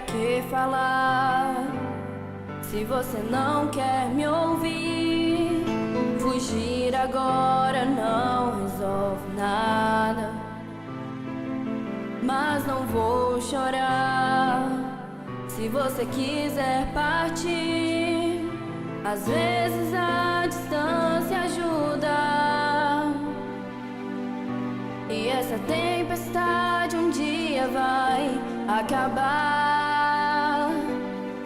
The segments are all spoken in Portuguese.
que falar. Se você não quer me ouvir, fugir agora não resolve nada. Mas não vou chorar. Se você quiser partir, às vezes a distância ajuda. E essa tempestade um dia vai acabar.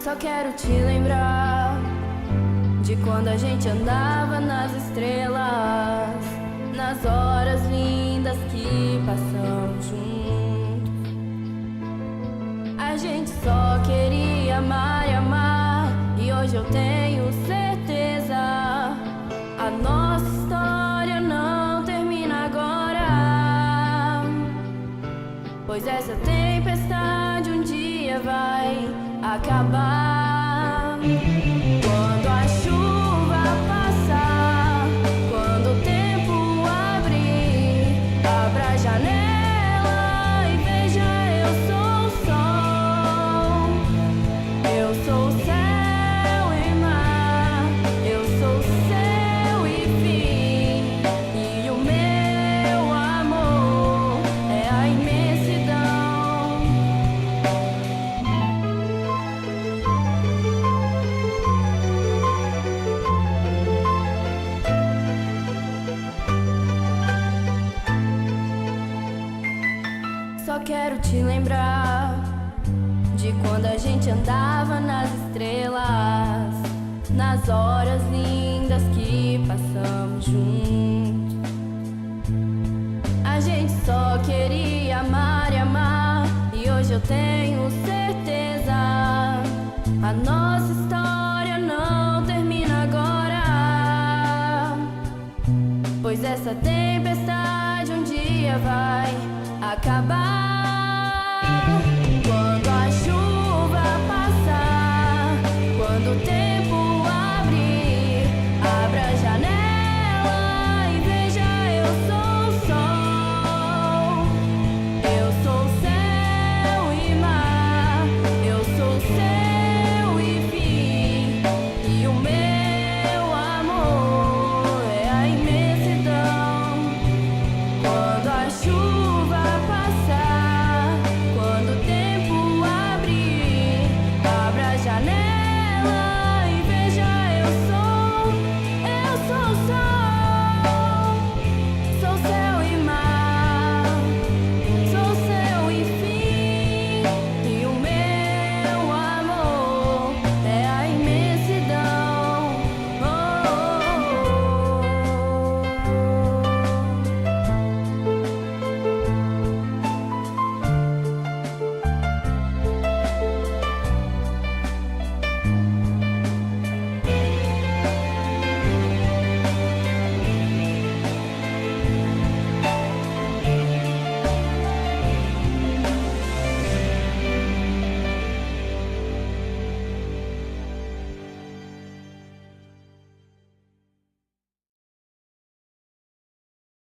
Só quero te lembrar de quando a gente andava nas estrelas, nas horas lindas que passamos juntos. A gente só queria amar e amar, e hoje eu tenho certeza, a nossa história não termina agora. Pois essa tempestade um dia vai acabar. Quando a chuva passar, quando o tempo abrir, abra a janela e veja, eu sou o sol. Eu sou céu e mar, eu sou céu e fim, e o meu amor é a imensidão. Só quero te lembrar de quando a gente andava nas estrelas, nas horas lindas que passamos juntos. A gente só queria amar e amar, e hoje eu tenho certeza, a nossa história não termina agora. Pois essa tempestade um dia vai acabar.